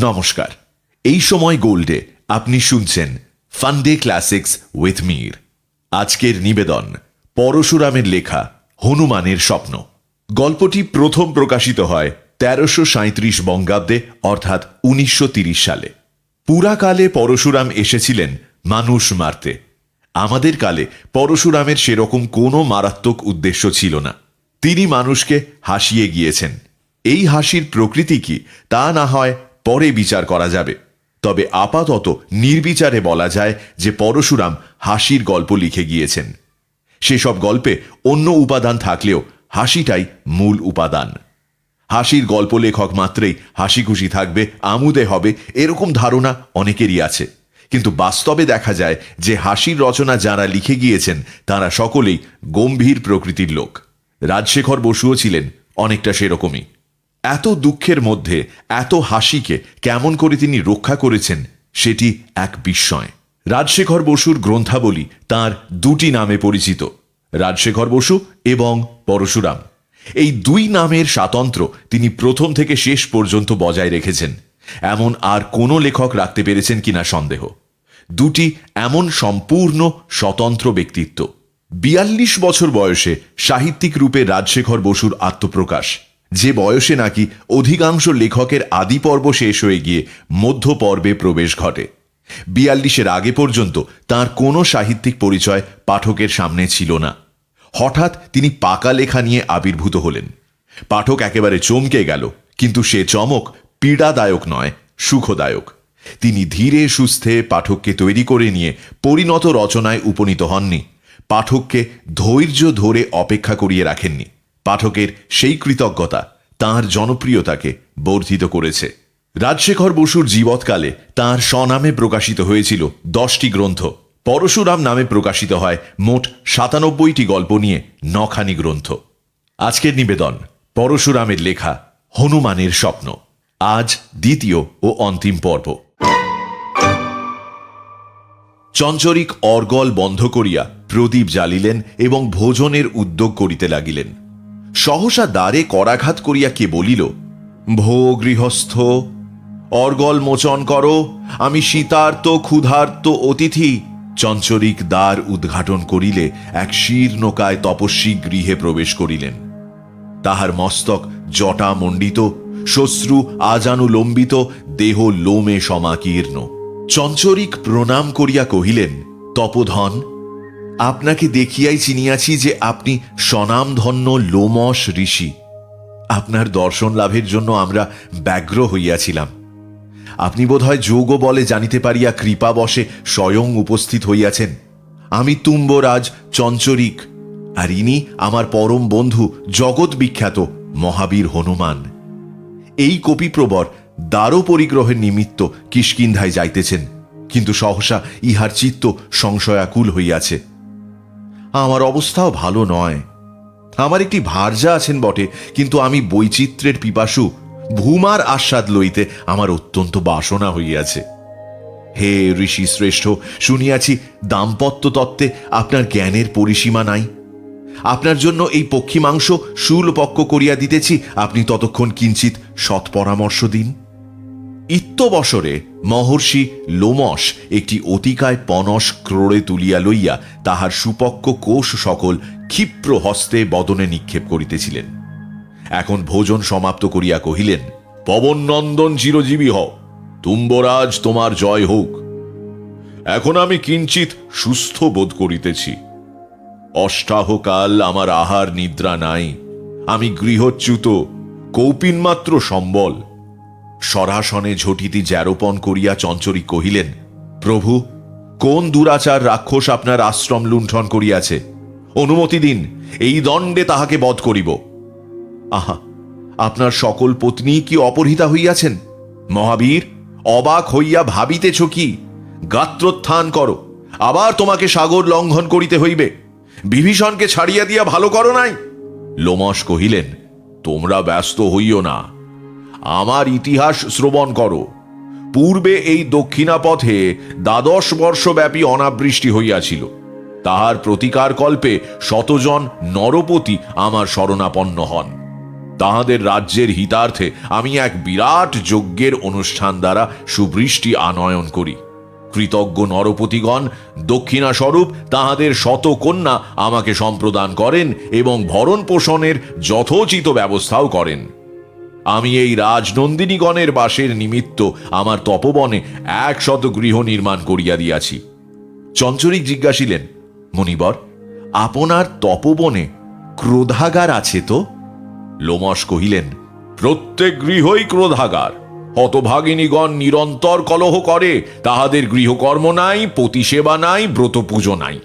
নমস্কার। এই সময় গোল্ডে আপনি শুনছেন ফান্ডে ক্লাসিক্স উইথ মীর। আজকের নিবেদন পরশুরামের লেখা হনুমানের স্বপ্ন। গল্পটি প্রথম প্রকাশিত হয় ১৩৩৭ বঙ্গাব্দে অর্থাৎ ১৯৩০ সালে। পুরাকালে পরশুরাম এসেছিলেন মানুষ মারতে। আমাদের কালে পরশুরামের সেরকম কোনো মারাত্মক উদ্দেশ্য ছিল না। তিনি মানুষকে হাসিয়ে গিয়েছেন। এই হাসির প্রকৃতি কি তা না হয় পরে বিচার করা যাবে, তবে আপাতত নির্বিচারে বলা যায় যে পরশুরাম হাসির গল্প লিখে গিয়েছেন। সেসব গল্পে অন্য উপাদান থাকলেও হাসিটাই মূল উপাদান। হাসির গল্প লেখক মাত্রেই হাসি খুশি থাকবে, আমোদে হবে, এরকম ধারণা অনেকেরই আছে। কিন্তু বাস্তবে দেখা যায় যে হাসির রচনা যারা লিখে গিয়েছেন তারা সকলেই গম্ভীর প্রকৃতির লোক। রাজশেখর বসুও ছিলেন অনেকটা সেরকমই। এত দুঃখের মধ্যে এত হাসিকে কেমন করে তিনি রক্ষা করেছেন সেটি এক বিস্ময়। রাজশেখর বসুর গ্রন্থাবলী তাঁর দুটি নামে পরিচিত, রাজশেখর বসু এবং পরশুরাম। এই দুই নামের স্বাতন্ত্র্য তিনি প্রথম থেকে শেষ পর্যন্ত বজায় রেখেছেন। এমন আর কোনো লেখক রাখতে পেরেছেন কিনা সন্দেহ। দুটি এমন সম্পূর্ণ স্বতন্ত্র ব্যক্তিত্ব। ৪২ বছর বয়সে সাহিত্যিক রূপে রাজশেখর বসুর আত্মপ্রকাশ, যে বয়সে নাকি অধিকাংশ লেখকের আদি পর্ব শেষ হয়ে গিয়ে মধ্য পর্বে প্রবেশ ঘটে। ৪২-এর আগে পর্যন্ত তার কোনো সাহিত্যিক পরিচয় পাঠকের সামনে ছিল না। হঠাৎ তিনি পাকা লেখা নিয়ে আবির্ভূত হলেন। পাঠক একেবারে চমকে গেল, কিন্তু সে চমক পীড়াদায়ক নয়, সুখদায়ক। তিনি ধীরে সুস্থে পাঠককে তৈরি করে নিয়ে পরিণত রচনায় উপনীত হননি। পাঠককে ধৈর্য ধরে অপেক্ষা করিয়ে রাখেননি। পাঠকের সেই কৃতজ্ঞতা তাঁর জনপ্রিয়তাকে বর্ধিত করেছে। রাজশেখর বসুর জীবৎকালে তাঁর স্বনামে প্রকাশিত হয়েছিল 10টি গ্রন্থ। পরশুরাম নামে প্রকাশিত হয় মোট ৯৭টি গল্প নিয়ে ৯খানি গ্রন্থ। আজকের নিবেদন পরশুরামের লেখা হনুমানের স্বপ্ন। আজ দ্বিতীয় ও অন্তিম পর্ব। চঞ্চরিক অর্গল বন্ধ করিয়া প্রদীপ জ্বালিলেন এবং ভোজনের উদ্যোগ করিতে লাগিলেন। সহসা দ্বারে করাঘাত করিয়া কে বলিল, ভো গৃহস্থ, অর্গল মোচন করো, আমি শীতার্ত ক্ষুধার্ত অতিথি। চঞ্চরিক দ্বার উদ্ঘাটন করিলে এক শীর্ণকায় তপস্বী গৃহে প্রবেশ করিলেন। তাহার মস্তক জটা মণ্ডিত, শ্বশ্রু আজানুলম্বিত, দেহ লোমে সমাকীর্ণ। চঞ্চরিক প্রণাম করিয়া কহিলেন, তপোধন, আপনাকে দেখিয়াই চিনিয়াছি যে আপনি স্বনামধন্য লোমশ ঋষি। আপনার দর্শন লাভের জন্য আমরা ব্যগ্র হইয়াছিলাম। আপনি বোধহয় যোগ বলে জানিতে পারিয়া কৃপা বশে স্বয়ং উপস্থিত হইয়াছেন। আমি তুম্বরাজ চঞ্চরিক, আর ইনি আমার পরম বন্ধু জগৎ বিখ্যাত মহাবীর হনুমান। এই কপিপ্রবর দ্বার পরিগ্রহের নিমিত্ত কিষ্কিন্ধায় যাইতেছেন, কিন্তু সহসা ইহার চিত্ত সংশয়াকুল হইয়াছে। আমার অবস্থাও ভালো নয়। আমার একটি ভার্যা আছেন বটে, কিন্তু আমি বৈচিত্র্যের পিপাসু। ভূমার আস্বাদ লইতে আমার অত্যন্ত বাসনা হইয়াছে। হে ঋষি শ্রেষ্ঠ, শুনিয়াছি দাম্পত্য তত্ত্বে আপনার জ্ঞানের পরিসীমা নাই। আপনার জন্য এই পক্ষী মাংস শূলপক্ষ করিয়া দিতেছি, আপনি ততক্ষণ কিঞ্চিত সৎপরামর্শ দিন। ইত্যবসরে মহর্ষি লোমশ একটি অতিকায় পনস ক্রোড়ে তুলিয়া লইয়া তাহার সুপক্ষ কোষ সকল ক্ষিপ্র হস্তে বদনে নিক্ষেপ করিতেছিলেন। এখন ভোজন সমাপ্ত করিয়া কহিলেন, পবননন্দন চিরজীবী হও, তুম্বরাজ তোমার জয় হোক। এখন আমি কিঞ্চিত সুস্থ বোধ করিতেছি। অষ্টাহকাল আমার আহার নিদ্রা নাই। আমি গৃহচ্যুত, কৌপিন মাত্র সম্বল। সরাসনে ঝটিতি জ্যারোপণ করিয়া চঞ্চরিক কহিলেন, প্রভু, কোন দুরাচার রাক্ষস আপনার আশ্রম লুণ্ঠন করিয়াছে? অনুমতি দিন, এই দণ্ডে তাহাকে বধ করিব। আহা, আপনার সকল পত্নী কি অপহৃতা হইয়াছেন? মহাবীর, অবাক হইয়া ভাবিতেছ কি? গাত্রোত্থান করো, আবার তোমাকে সাগর লঙ্ঘন করিতে হইবে। বিভীষণকে ছাড়িয়া দিয়া ভালো করো নাই? লোমশ কহিলেন, তোমরা ব্যস্ত হইও না, আমার ইতিহাস শ্রবণ করো। পূর্বে এই দক্ষিণাপথে ১২ বর্ষব্যাপী অনাবৃষ্টি হইয়াছিল। তাহার প্রতিকার কল্পে শতজন নরপতি আমার শরণাপন্ন হন। তাহাদের রাজ্যের হিতার্থে আমি এক বিরাট যজ্ঞের অনুষ্ঠান দ্বারা সুবৃষ্টি আনয়ন করি। কৃতজ্ঞ নরপতিগণ দক্ষিণা স্বরূপ তাহাদের শত কন্যা আমাকে সম্প্রদান করেন এবং ভরণ পোষণের যথোচিত ব্যবস্থাও করেন। আমি এই রাজনন্দিনীগণের বাসের নিমিত্ত আমার তপবনে 100 গৃহ নির্মাণ করিয়া দিয়াছি। চঞ্চরিক জিজ্ঞাসিলেন, মণিবর, আপনার তপবনে ক্রোধাগার আছে তো? লোমশ কহিলেন, প্রত্যেক গৃহই ক্রোধাগার। হতভাগিনীগণ নিরন্তর কলহ করে, তাহাদের গৃহকর্ম নাই, পতিসেবা নাই, ব্রত পুজো নাই।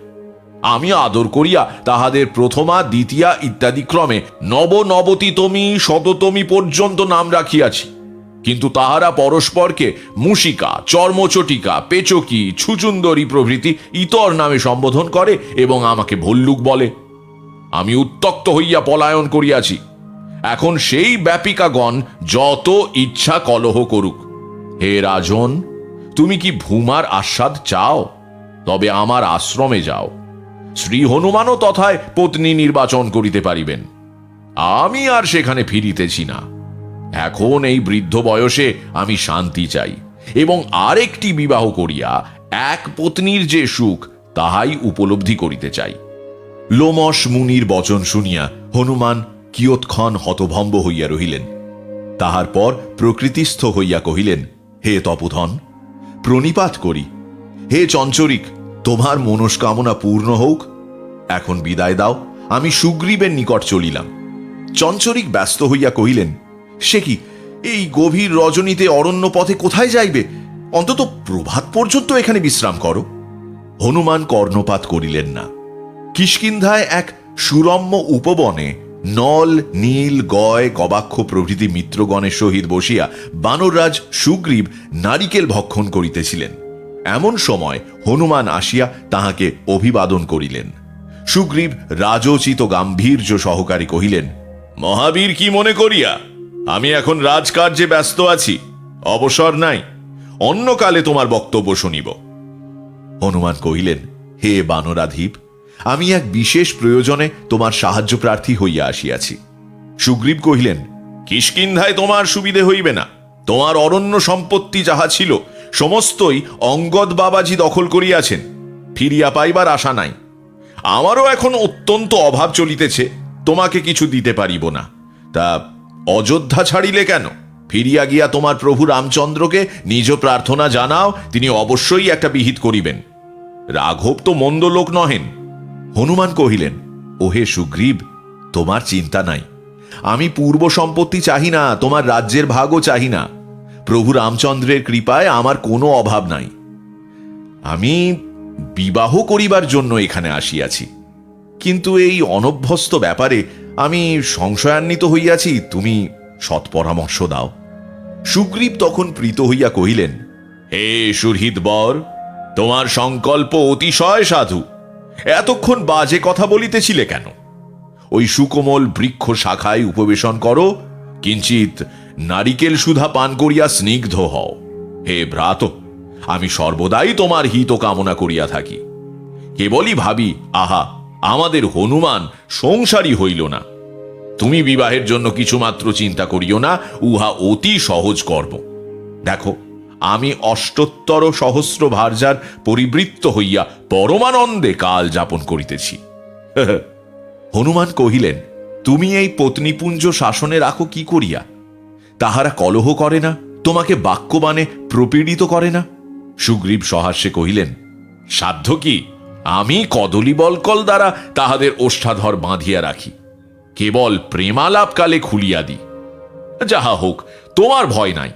আমি আদর করিয়া তাহাদের প্রথমা, দ্বিতীয়া ইত্যাদি ক্রমে নবনবতিতমী, শততমী পর্যন্ত নাম রাখিয়াছি। কিন্তু তাহারা পরস্পরকে মুশিকা, চর্মচটিকা, পেচকি, ছুচুন্দরী প্রভৃতি ইতর নামে সম্বোধন করে এবং আমাকে ভল্লুক বলে। আমি উত্তক্ত হইয়া পলায়ন করিয়াছি। এখন সেই ব্যাপিকাগণ যত ইচ্ছা কলহ করুক। হে রাজন, তুমি কি ভূমার আস্বাদ চাও? তবে আমার আশ্রমে যাও। শ্রী হনুমানও তথায় পত্নী নির্বাচন করিতে পারিবেন। আমি আর সেখানে ফিরিতেছি না। এখন এই বৃদ্ধ বয়সে আমি শান্তি চাই এবং আরেকটি বিবাহ করিয়া এক পত্নীর যে সুখ তাহাই উপলব্ধি করিতে চাই। লোমশ মুনির বচন শুনিয়া হনুমান কিয়ৎক্ষণ হতভম্ব হইয়া রহিলেন। তাহার পর প্রকৃতিস্থ হইয়া কহিলেন, হে তপোধন, প্রণিপাত করি। হে চঞ্চরিক, তোমার মনস্কামনা পূর্ণ হোক। এখন বিদায় দাও, আমি সুগ্রীবের নিকট চলিলাম। চঞ্চরিক ব্যস্ত হইয়া কহিলেন, সে কি, এই গভীর রজনীতে অরণ্য পথে কোথায় যাইবে? অন্তত প্রভাত পর্যন্ত এখানে বিশ্রাম করো। হনুমান কর্ণপাত করিলেন না। কিষ্কিন্ধায় এক সুরম্য উপবনে নল, নীল, গয়, গবাক্ষ প্রভৃতি মিত্রগণের সহিত বসিয়া বানররাজ সুগ্রীব নারিকেল ভক্ষণ করিতেছিলেন। এমন সময় হনুমান আসিয়া তাহাকে অভিবাদন করিলেন। সুগ্রীব রাজোচিত গাম্ভীর্য সহকারে কহিলেন, মহাবীর, কি মনে করিয়া? আমি এখন রাজকার্যে ব্যস্ত আছি, অবসর নাই। অন্য কালে তোমার বক্তব্য শুনিব। হনুমান কহিলেন, হে বানরাধীপ, আমি এক বিশেষ প্রয়োজনে তোমার সাহায্য প্রার্থী হইয়া আসিয়াছি। সুগ্রীব কহিলেন, কিষ্কিন্ধায় তোমার সুবিধে হইবে না। তোমার অরণ্য সম্পত্তি যাহা ছিল সমস্তই অঙ্গদ বাবাজি দখল করিয়াছেন। ফিরিয়া পাইবার আশা নাই। আমারও এখন অত্যন্ত অভাব চলিতেছে, তোমাকে কিছু দিতে পারিব না। তা অযোধ্যা ছাড়িলে কেন? ফিরিয়া গিয়া তোমার প্রভু রামচন্দ্রকে নিজ প্রার্থনা জানাও, তিনি অবশ্যই একটা বিহিত করিবেন। রাঘব তো মন্দ লোক নহেন। হনুমান কহিলেন, ওহে সুগ্রীব, তোমার চিন্তা নাই। আমি পূর্ব সম্পত্তি চাহি না, তোমার রাজ্যের ভাগও চাহি না। প্রভু রামচন্দ্রের কৃপায় আমার কোনো অভাব নাই। আমি বিবাহ করিবার জন্য এখানে আসিয়াছি, কিন্তু এই অনভ্যস্ত ব্যাপারে আমি সংশয়ান্বিত হইয়াছি। তুমি সৎপরামর্শ দাও। সুগ্রীব তখন প্রীত হইয়া কহিলেন, হে সুহৃদ বর, তোমার সংকল্প অতিশয় সাধু। এতক্ষণ বাজে কথা বলিতেছিলে কেন? ওই সুকোমল বৃক্ষ শাখায় উপবেশন করো, কিঞ্চিত নারিকেল সুধা পান করিয়া স্নিগ্ধ হও। হে ভ্রাত, আমি সর্বদাই তোমার হিত কামনা করিয়া থাকি। কেবলই ভাবি, আহা, আমাদের হনুমান সংসারী হইল না। তুমি বিবাহের জন্য কিছুমাত্র চিন্তা করিও না, উহা অতি সহজ কর্ম। দেখো, আমি 78 সহস্র ভার্যার পরিবৃত্ত হইয়া পরমানন্দে কাল যাপন করিতেছি। হনুমান কহিলেন, তুমি এই পত্নীপুঞ্জ শাসনে রাখো কি করিয়া? তাহারা কলহ করে না, তোমাকে বাক্যবাণে প্রপীড়িত করে না? সুগ্রীব সহাস্যে কহিলেন, সাধ্য কি? আমি কদলীবল্কল দ্বারা তাহাদের ওষ্ঠাধর বাঁধিয়া রাখি, কেবল প্রেমালাপকালে খুলিয়া দিই। যাহা হোক, তোমার ভয় নাই।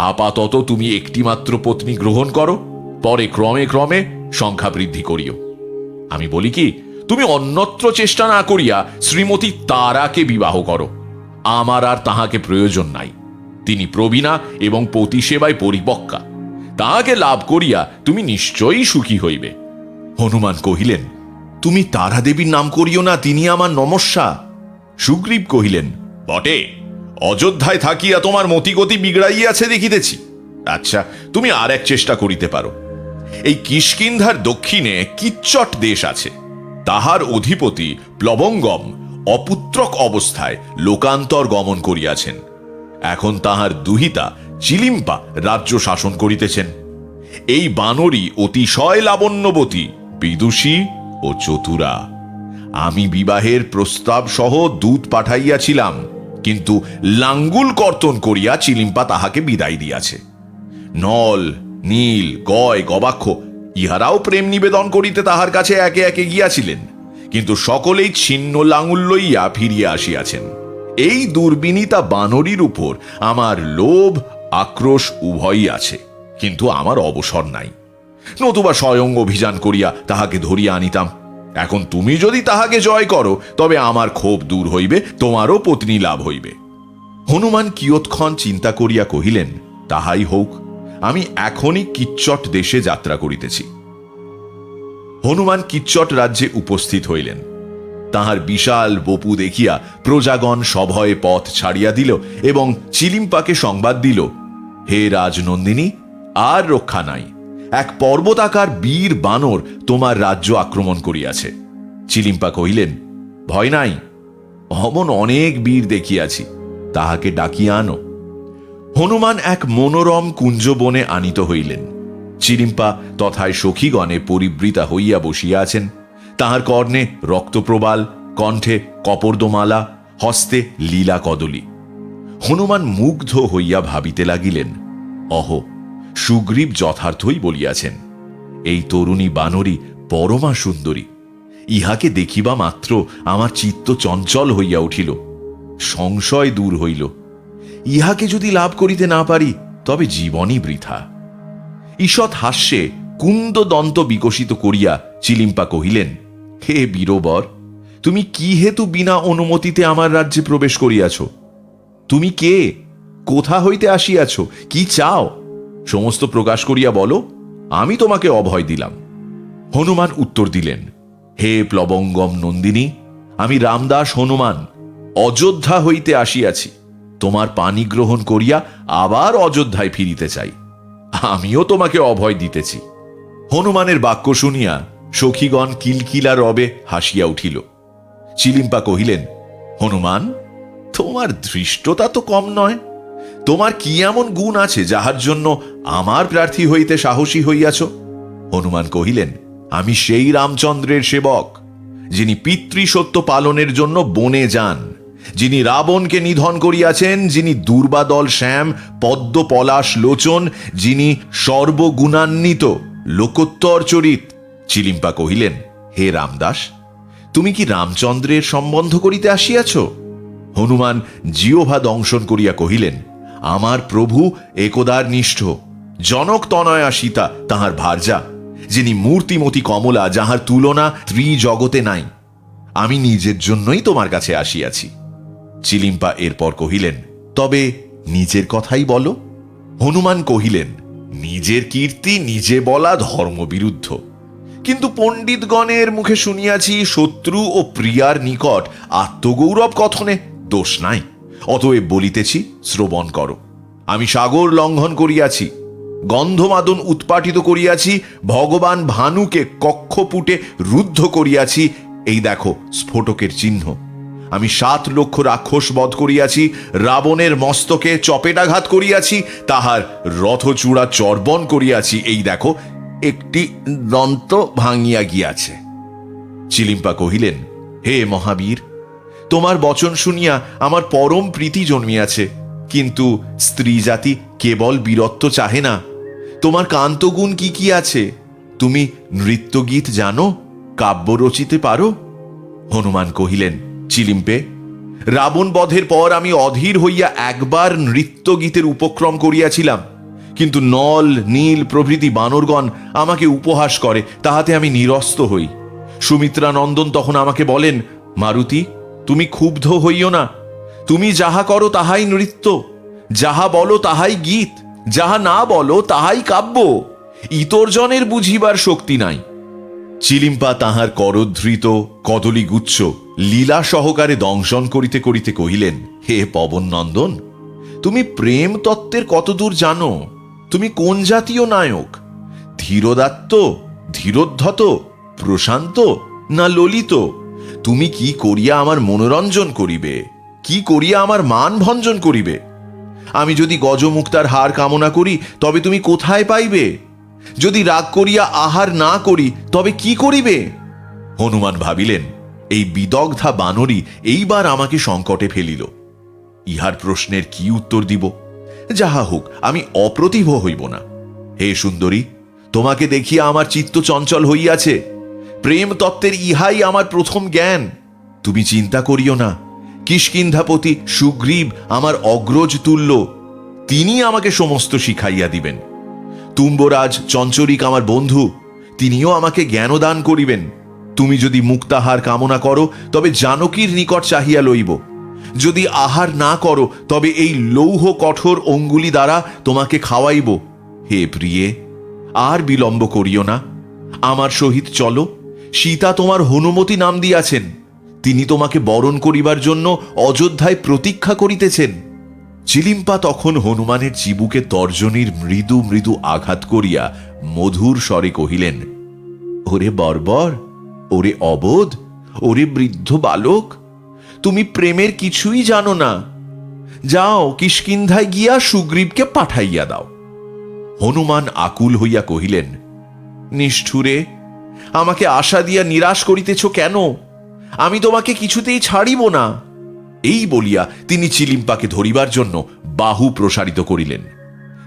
আপাতত তুমি একটিমাত্র পত্নী গ্রহণ করো, পরে ক্রমে ক্রমে সংখ্যা বৃদ্ধি করিও। আমি বলি কি, তুমি অন্যত্র চেষ্টা না করিয়া শ্রীমতী তারাকে বিবাহ করো। আমার আর তাহাকে প্রয়োজন নাই। তিনি প্রবীণা এবং পতি সেবায় পরিপক্কা। তাহাকে লাভ করিয়া তুমি নিশ্চয়ই সুখী হইবে। হনুমান কহিলেন, তুমি তারা দেবীর নাম করিও না, তিনি আমার নমস্যা। সুগ্রীব কহিলেন, বটে, অযোধ্যায় থাকিয়া তোমার মতিগতি বিগড়াইয়াছে দেখিতেছি। আচ্ছা, তুমি আর এক চেষ্টা করিতে পারো। এই কিষ্কিন্ধার দক্ষিণে কিচ্চট দেশ আছে, তাহার অধিপতি প্লবঙ্গম অপুত্রক অবস্থায় লোকান্তর গমন করিয়াছেন। এখন তাহার দুহিতা চিলিম্পা রাজ্য শাসন করিতেছেন। এই বানরী অতিশয় লাবণ্যবতী, বিদুষী ও চতুরা। আমি বিবাহের প্রস্তাব সহ দূত পাঠাইয়াছিলাম, কিন্তু লাঙ্গুল কর্তন করিয়া চিলিম্পা তাহাকে বিদায় দিয়াছে। নল, নীল, গয়, গবাক্ষ ইহারাও প্রেম নিবেদন করিতে তাহার কাছে একে একে গিয়াছিলেন, কিন্তু সকলেই ছিন্ন লাঙ্গুল লইয়া ফিরিয়া আসিয়াছেন। এই দুর্বিনীতা বানরীর উপর আমার লোভ আক্রোশ উভয়ই আছে, কিন্তু আমার অবসর নাই। নতুবা স্বয়ং অভিযান করিয়া তাহাকে ধরিয়া আনিতাম। এখন তুমি যদি তাহাকে জয় করো, তবে আমার ক্ষোভ দূর হইবে, তোমারও পত্নী লাভ হইবে। হনুমান কিয়ৎক্ষণ চিন্তা করিয়া কহিলেন, তাহাই হোক, আমি এখনই কিচ্চট দেশে যাত্রা করিতেছি। হনুমান কিচ্চট রাজ্যে উপস্থিত হইলেন। তাহার বিশাল বপু দেখিয়া প্রজাগণ সভয়ে পথ ছাড়িয়া দিল এবং চিলিম্পাকে সংবাদ দিল, হে রাজনন্দিনী, আর রক্ষা নাই। এক পর্বতাকার বীর বানর তোমার রাজ্য আক্রমণ করিয়াছে। চিলিম্পা কহিলেন, ভয় নাই, অমন অনেক বীর দেখিয়াছি, তাহাকে ডাকিয়া আনো। হনুমান এক মনোরম কুঞ্জবনে আনিত হইলেন। চিলিম্পা তথায় সখীগণে পরিবৃতা হইয়া বসিয়া আছেন। তাহার কর্ণে রক্তপ্রবাল, কণ্ঠে কপর্দমালা, হস্তে লীলা কদলী। হনুমান মুগ্ধ হইয়া ভাবিতে লাগিলেন, অহ, সুগ্রীব যথার্থই বলিয়াছেন, এই তরুণী বানরী পরমা সুন্দরী। ইহাকে দেখিবা মাত্র আমার চিত্ত চঞ্চল হইয়া উঠিল, সংশয় দূর হইল। ইহাকে যদি লাভ করিতে না পারি, তবে জীবনই বৃথা। ঈষৎ হাস্যে কুন্দ দন্ত বিকশিত করিয়া চিলিম্পা কহিলেন, হে বীরবর, তুমি কি হেতু বিনা অনুমতিতে আমার রাজ্যে প্রবেশ করিয়াছ? তুমি কে? কোথা হইতে আসিয়াছ? কি চাও? সমস্ত প্রকাশ করিয়া বলো, আমি তোমাকে অভয় দিলাম। হনুমান উত্তর দিলেন, হে প্লবঙ্গম নন্দিনী, আমি রামদাস হনুমান অযোধ্যা হইতে আসিয়াছি। তোমার পানি গ্রহণ করিয়া আবার অযোধ্যায় ফিরিতে চাই। আমিও তোমাকে অভয় দিতেছি। হনুমানের বাক্য শুনিয়া সখীগণ কিলকিলা রবে হাসিয়া উঠিল। চিলিম্পা কহিলেন, হনুমান, তোমার ধৃষ্টতা তো কম নয়। তোমার কি এমন গুণ আছে যাহার জন্য আমার প্রার্থী হইতে সাহসী হইয়াছ? হনুমান কহিলেন, আমি সেই রামচন্দ্রের সেবক, যিনি পিতৃসত্য পালনের জন্য বনে যান, যিনি রাবণকে নিধন করিয়াছেন, যিনি দুর্বাদল শ্যাম পদ্ম পলাশ লোচন, যিনি সর্বগুণান্বিত লোকোত্তর চরিত। চিলিম্পা কহিলেন, হে রামদাস, তুমি কি রামচন্দ্রের সম্বন্ধ করিতে আসিয়াছ? হনুমান জিহ্বা দংশন করিয়া কহিলেন, আমার প্রভু একদার নিষ্ঠ, জনক তনয়া সীতা তাহার ভার্যা, যিনি মূর্তিমতী কমলা, যাহার তুলনা ত্রিজগতে নাই। আমি নিজের জন্যই তোমার কাছে আসিয়াছি। চিলিম্পা এরপর কহিলেন, তবে নিজের কথাই বলো। হনুমান কহিলেন, নিজের কীর্তি নিজে বলা ধর্মবিরুদ্ধ, কিন্তু পণ্ডিতগণের মুখে শুনিয়াছি শত্রু ও প্রিয়ার নিকট আত্মগৌরব কথনে দোষ নাই। অতএব বলিতেছি, শ্রবণ করো। আমি সাগর লঙ্ঘন করিয়াছি, গন্ধমাদন উৎপাটিত করিয়াছি, ভগবান ভানুকে কক্ষপুটে রুদ্ধ করিয়াছি, এই দেখো স্ফোটকের চিহ্ন। আমি 7 লক্ষ রাক্ষস বধ করিয়াছি, রাবণের মস্তকে চপেটাঘাত করিয়াছি, তাহার রথচূড়া চর্বণ করিয়াছি, এই দেখো একটি দন্ত ভাঙিয়া গিয়াছে। চিলিম্পা কহিলেন, হে মহাবীর, তোমার বচন শুনিয়া আমার পরম প্রীতি জন্মিয়াছে, কিন্তু স্ত্রী জাতি কেবল বীরত্ব চাহে না। তোমার কান্তগুণ কি কি আছে? তুমি নৃত্যগীত জানো? কাব্য রচিতে পারো? হনুমান কহিলেন, চিলিম্পে, রাবণ বধের পর আমি অধীর হইয়া একবার নৃত্যগীতের উপক্রম করিয়াছিলাম, কিন্তু নল, নীল প্রভৃতি বানরগণ আমাকে উপহাস করে, তাহাতে আমি নিরস্ত হই। সুমিত্রা নন্দন তখন আমাকে বলেন, মারুতি, তুমি ক্ষুব্ধ হইও না। তুমি যাহা করো তাহাই নৃত্য, যাহা বলো তাহাই গীত, যাহা না বলো তাহাই কাব্য। ইতরজনের বুঝিবার শক্তি নাই। চিলিম্পা তাহার করধৃত কদলীগুচ্ছ লীলা সহকারে দংশন করিতে করিতে কহিলেন, হে পবন নন্দন, তুমি প্রেম তত্ত্বের কতদূর জানো? তুমি কোন জাতীয় নায়ক? ধীরোদাত্ত, ধীরোদ্ধত, প্রশান্ত না ললিত? তুমি কি করিয়া আমার মনোরঞ্জন করিবে, কি করিয়া আমার মান ভঞ্জন করিবে? আমি যদি গজমুক্তার হার কামনা করি তবে তুমি কোথায় পাইবে? যদি রাগ করিয়া আহার না করি তবে কি করিবে? হনুমান ভাবিলেন, এই বিদগ্ধা বানরী এইবার আমাকে সংকটে ফেলিল। ইহার প্রশ্নের কি উত্তর দিব? যাহা হোক, আমি অপ্রতিভ হইব না। হে সুন্দরী, তোমাকে দেখিয়া আমার চিত্ত চঞ্চল হইয়াছে। প্রেম তত্ত্বের ইহাই আমার প্রথম জ্ঞান। তুমি চিন্তা করিও না, কিষ্কিন্ধাপতি সুগ্রীব আমার অগ্রজ তুল্য, তিনি আমাকে সমস্ত শিখাইয়া দিবেন। তুম্বরাজ চঞ্চরিক আমার বন্ধু, তিনিও আমাকে জ্ঞানদান করিবেন। তুমি যদি মুক্তাহার কামনা করো তবে জানকীর নিকট চাহিয়া লইব। যদি আহার না করো তবে এই লৌহ কঠোর অঙ্গুলি দ্বারা তোমাকে খাওয়াইব। হে প্রিয়ে, আর বিলম্ব করিও না, আমার সহিত চলো। সীতা তোমার হনুমতি নাম দিয়াছেন, তিনি তোমাকে বরণ করিবার জন্য অযোধ্যায় প্রতীক্ষা করিতেছেন। চিলিম্পা তখন হনুমানের চিবুকে তর্জনীর মৃদু মৃদু আঘাত করিয়া মধুর স্বরে কহিলেন, ওরে বর্বর, ওরে অবোধ, ওরে বৃদ্ধ বালক, তুমি প্রেমের কিছুই জানো না। যাও, কিষ্কিন্ধায় গিয়া সুগ্রীবকে পাঠাইয়া দাও। হনুমান আকুল হইয়া কহিলেন, নিষ্ঠুরে, আমাকে আশা দিয়া নিরাশ করিতেছ কেন? আমি তোমাকে কিছুতেই ছাড়িব না। এই বলিয়া তিনি চিলিম্পাকে ধরিবার জন্য বাহু প্রসারিত করিলেন।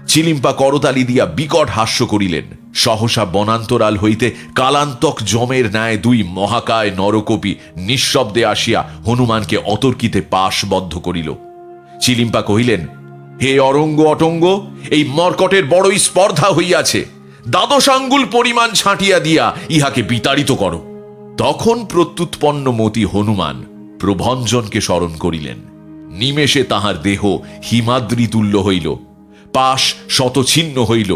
চিলিম্পা করতালি দিয়া বিকট হাস্য করিলেন। সহসা বনান্তরাল হইতে কালান্তক যমের ন্যায় দুই মহাকায় নরকপি নিঃশব্দে আসিয়া হনুমানকে অতর্কিতে পাশবদ্ধ করিল। চিলিম্পা কহিলেন, হে অরঙ্গ অটঙ্গ, এই মর্কটের বড়ই স্পর্ধা হইয়াছে। দ্বাদশ আঙ্গুল পরিমাণ ছাঁটিয়া দিয়া ইহাকে বিতাড়িত করো। তখন প্রত্যুৎপন্ন মতি হনুমান প্রভঞ্জনকে স্মরণ করিলেন। নিমেষে তাহার দেহ হিমাদ্রি তুল্য হইল, পাশ শতছিন্ন হইল।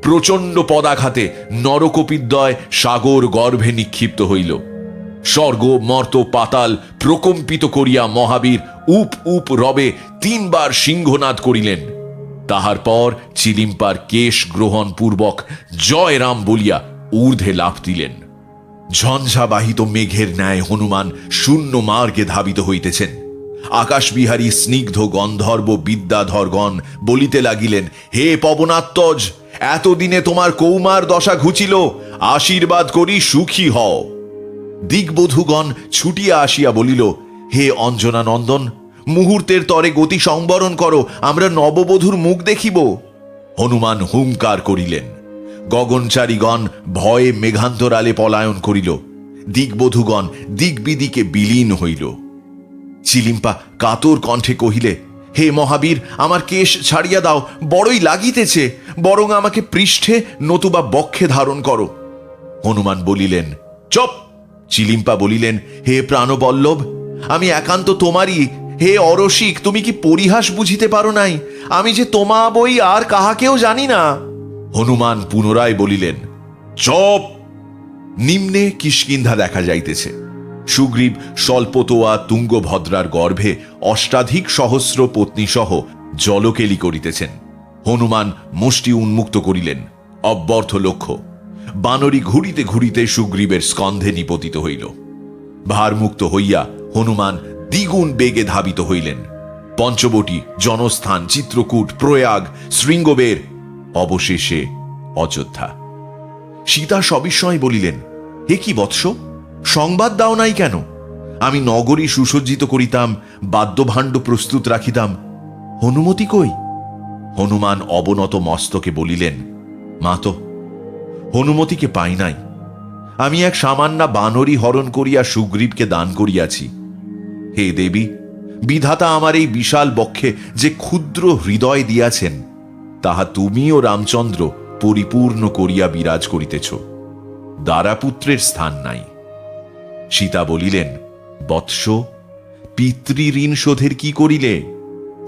প্রচণ্ড পদাঘাতে নরকপিদ্বয় সাগর গর্ভে নিক্ষিপ্ত হইল। স্বর্গ মর্ত পাতাল প্রকম্পিত করিয়া মহাবীর উপ উপ রবে তিনবার সিংহনাদ করিলেন। তাহার পর চিলিম্পার কেশ গ্রহণ পূর্বক জয় রাম বলিয়া ঊর্ধ্বে লাফ দিলেন। ঝঞ্ঝাবাহিত মেঘের ন্যায় হনুমান শূন্য মার্গে ধাবিত হইতেছেন। আকাশবিহারী স্নিগ্ধ গন্ধর্ব বিদ্যাধরগণ বলিতে লাগিলেন, হে পবনাত্মজ, এতদিনে তোমার কৌমার দশা ঘুচিল, আশীর্বাদ করি সুখী হও। দিগ্বধূগণ ছুটিয়া আসিয়া বলিল, হে অঞ্জনা নন্দন, মুহূর্তের তরে গতি সংবরণ করো, আমরা নববধূর মুখ দেখিব। হনুমান হুঙ্কার করিলেন। গগনচারীগণ ভয়ে মেঘান্তরালে পলায়ন করিল। দিগ্বধূগণ দিগ্বিদিকে বিলীন হইল। চিলিম্পা কাতর কণ্ঠে কহিলে, হে মহাবীর, আমার কেশ ছাড়িয়া দাও, বড়ই লাগিতেছে, বরং আমাকে পৃষ্ঠে নতুবা বক্ষে ধারণ করো। হনুমান বলিলেন, চপ। চিলিম্পা বলিলেন, হে প্রাণবল্লভ, আমি একান্ত তোমারই। হে অরসিক, তুমি কি পরিহাস বুঝিতে পারো নাই? আমি যে তোমা বই আর কাহাকেও জানি না। হনুমান পুনরায় বলিলেন, চপ। নিম্নে কিষ্কিন্ধা দেখা যাইতেছে। সুগ্রীব স্বল্পতোয়া তুঙ্গভদ্রার গর্ভে অষ্টাধিক সহস্র পত্নীসহ জলকেলি করিতেছেন। হনুমান মুষ্টি উন্মুক্ত করিলেন। অব্যর্থ লক্ষ্য। বানরী ঘুরিতে ঘুরিতে সুগ্রীবের স্কন্ধে নিপতিত হইল। ভারমুক্ত হইয়া হনুমান দ্বিগুণ বেগে ধাবিত হইলেন। পঞ্চবটী, জনস্থান, চিত্রকূট, প্রয়াগ, শৃঙ্গবের, অবশেষে অযোধ্যা। সীতা সবিস্ময় বলিলেন, হে কি বৎস, সংবাদ দাও নাই কেন? আমি নগরী সুসজ্জিত করিতাম, বাদ্যভাণ্ড প্রস্তুত রাখিতাম, হনুমতি কই? হনুমান অবনত মস্তকে বলিলেন, মাতো, হনুমতিকে পাই নাই। আমি এক সামান্যা বানরী হরণ করিয়া সুগ্রীবকে দান করিয়াছি। হে দেবী, বিধাতা আমার এই বিশাল বক্ষে যে ক্ষুদ্র হৃদয় দিয়াছেন, তাহা তুমি ও রামচন্দ্র পরিপূর্ণ করিয়া বিরাজ করিতেছ। দারাপুত্রের স্থান নাই। সীতা বলিলেন, বৎস, পিতৃঋণ শোধের কি করিলে?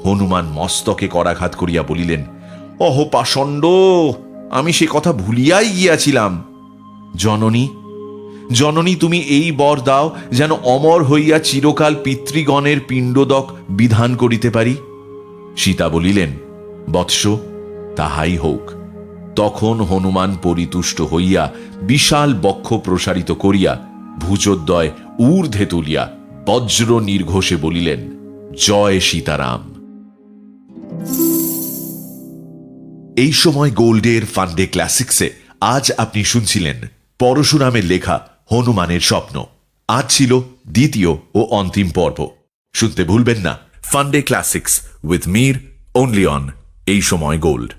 হনুমান মস্তকে করাঘাত করিয়া বলিলেন, অহ পাষণ্ড, আমি সে কথা ভুলিয়াই গিয়াছিলাম। জননী, জননী, তুমি এই বর দাও যেন অমর হইয়া চিরকাল পিতৃগণের পিণ্ডদক বিধান করিতে পারি। সীতা বলিলেন, বৎস, তাহাই হোক। তখন হনুমান পরিতুষ্ট হইয়া বিশাল বক্ষ প্রসারিত করিয়া ভুজোদ্দয় ঊর্ধ্বে তুলিয়া বজ্র নির্ঘোষে বলিলেন, জয় সীতারাম। এই সময় গোল্ডের ফান্ডে ক্লাসিক্সে আজ আপনি শুনছিলেন পরশুরামের লেখা হনুমানের স্বপ্ন। আজ ছিল দ্বিতীয় ও অন্তিম পর্ব। শুনতে ভুলবেন না ফান্ডে classics with Mir, only on এই সময় গোল্ড।